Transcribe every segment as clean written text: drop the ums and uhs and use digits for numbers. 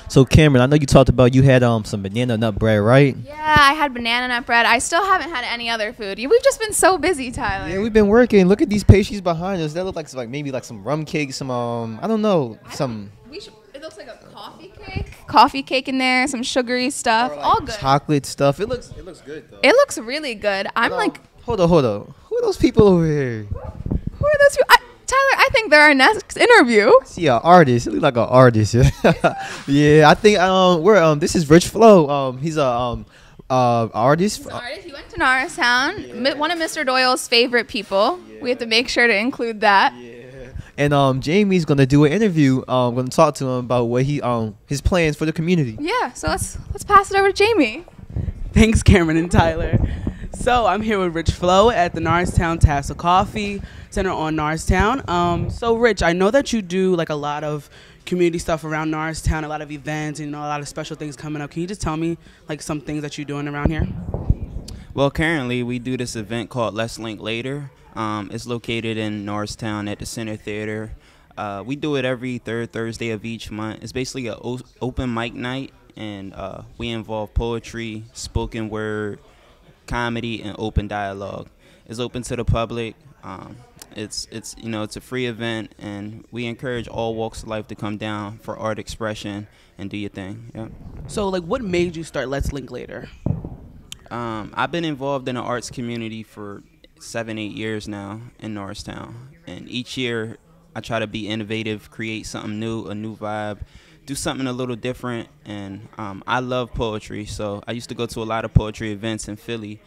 So Cameron, I know you talked about you had some banana nut bread, right? Yeah, I had banana nut bread. I still haven't had any other food. We've just been so busy, Tyler. Yeah, we've been working. Look at these pastries behind us. That look like maybe like some rum cake, some I don't know, some It looks like a coffee cake. Coffee cake in there, some sugary stuff. or like All good. chocolate stuff. It looks good though. It looks really good. I'm like, hold on. Who are those people over here? who are those people? Tyler, I think they're our next interview. I see an artist. He look like an artist. Yeah, I think this is Rich Flo. He's a artist. He's an artist. He went to Norristown. One of Mr. Doyle's favorite people. We have to make sure to include that. Yeah. And Jamie's gonna do an interview. I'm gonna talk to him about what his plans for the community. Yeah, so let's pass it over to Jamie. Thanks, Cameron and Tyler. So I'm here with Rich Flo at the Norristown Tassel Coffee Center on Norristown. So Rich, I know that you do like a lot of community stuff around Norristown, a lot of events, and a lot of special things coming up. Can you just tell me like some things that you're doing around here? Well, currently we do this event called Letslinkl8r. It's located in Norristown at the Center Theater. We do it every third Thursday of each month. It's basically an open mic night, and we involve poetry, spoken word, comedy, and open dialogue. It's open to the public. It's a free event, and we encourage all walks of life to come down for art expression and do your thing. Yeah. So like, what made you start Letslinkl8r? I've been involved in the arts community for 7-8 years now in Norristown, and each year I try to be innovative, create something new, a new vibe, do something a little different. And I love poetry, so I used to go to a lot of poetry events in Philly.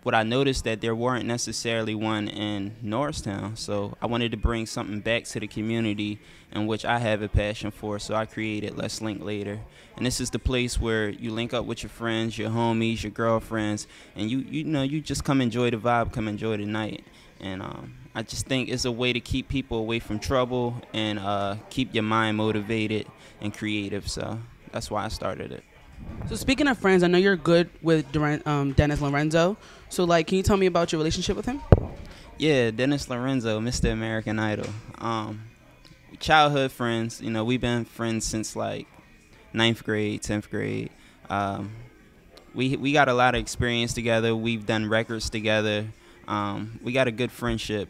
What I noticed that there weren't necessarily one in Norristown, so I wanted to bring something back to the community in which I have a passion for, so I created Letslinkl8r. And this is the place where you link up with your friends, your homies, your girlfriends, and you just come enjoy the vibe, come enjoy the night. And I just think it's a way to keep people away from trouble and keep your mind motivated and creative, so that's why I started it. So speaking of friends, I know you're good with Dennis Lorenzo. So like, can you tell me about your relationship with him? Yeah, Dennis Lorenzo, Mr. American Idol. Childhood friends. We've been friends since like 9th grade, 10th grade. We got a lot of experience together. We've done records together. We got a good friendship.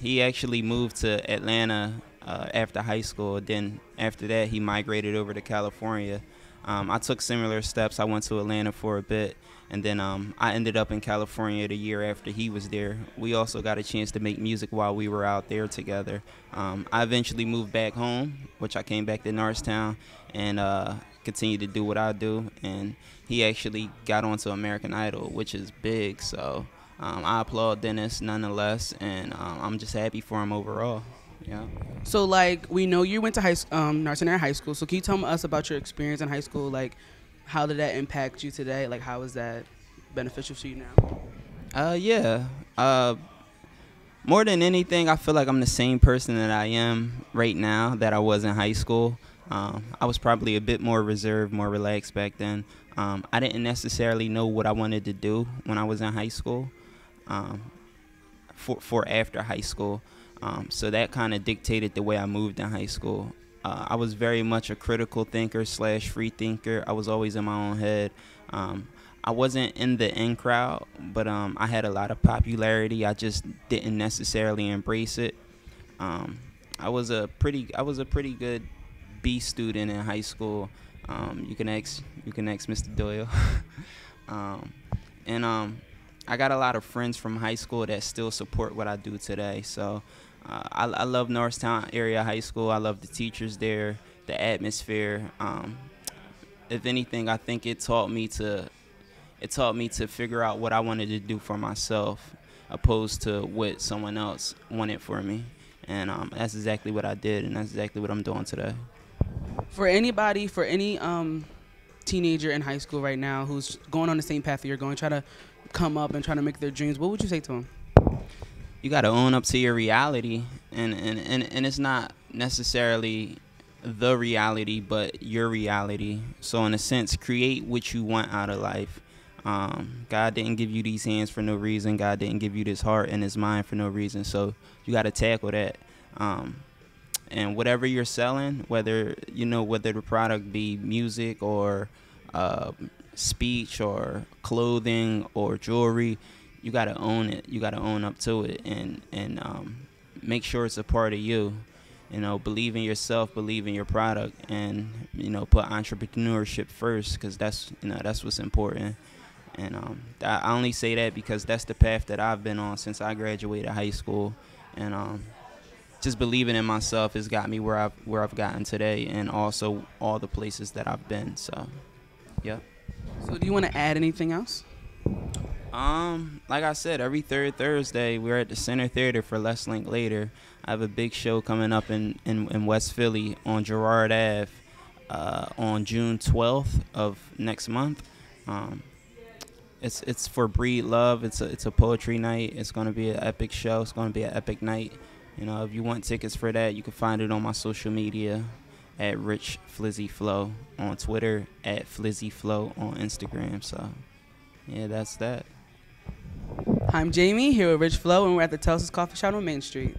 He actually moved to Atlanta after high school. Then after that, he migrated over to California. I took similar steps. I went to Atlanta for a bit, and then I ended up in California the year after he was there. We also got a chance to make music while we were out there together. I eventually moved back home, which I came back to Norristown and continued to do what I do. And he actually got onto American Idol, which is big. So I applaud Dennis nonetheless, and I'm just happy for him overall. Yeah. So like, we know you went to Norristown High School. So can you tell us about your experience in high school? Like, how did that impact you today? Like, how is that beneficial to you now? Yeah. More than anything, I feel like I'm the same person that I am right now that I was in high school. I was probably a bit more reserved, more relaxed back then. I didn't necessarily know what I wanted to do when I was in high school, for after high school. So that kind of dictated the way I moved in high school. I was very much a critical thinker / free thinker. I was always in my own head. I wasn't in the in crowd, but I had a lot of popularity. I just didn't necessarily embrace it. I was a pretty good B student in high school. You can ask Mr. Doyle. I got a lot of friends from high school that still support what I do today. So I love Norristown area high school. I love the teachers there, the atmosphere. If anything, I think it taught me to figure out what I wanted to do for myself, opposed to what someone else wanted for me. And that's exactly what I did, and that's exactly what I'm doing today. For any teenager in high school right now who's going on the same path that you're going, trying to come up and trying to make their dreams, what would you say to them? You got to own up to your reality, and it's not necessarily the reality, but your reality. So in a sense, create what you want out of life. God didn't give you these hands for no reason. God didn't give you this heart and this mind for no reason. So you got to tackle that. and whatever you're selling, whether whether the product be music or speech or clothing or jewelry, you got to own it. You got to own up to it, and make sure it's a part of you. Believe in yourself, believe in your product, and put entrepreneurship first, because that's what's important. And I only say that because that's the path that I've been on since I graduated high school, and just believing in myself has got me where I've gotten today, and also all the places that I've been. So, yeah. So do you want to add anything else? Like I said, every third Thursday we're at the Center Theater for Letslinkl8r. I have a big show coming up in West Philly on Girard Ave on June 12th of next month. It's for Breed Love. It's a poetry night. It's going to be an epic show. It's going to be an epic night. If you want tickets for that, you can find it on my social media at Rich Flizzy Flow on Twitter, at Flizzy Flow on Instagram. So, yeah, that's that. I'm Jamie, here with Rich Flow, and we're at the Tels's Coffee Shop on Main Street.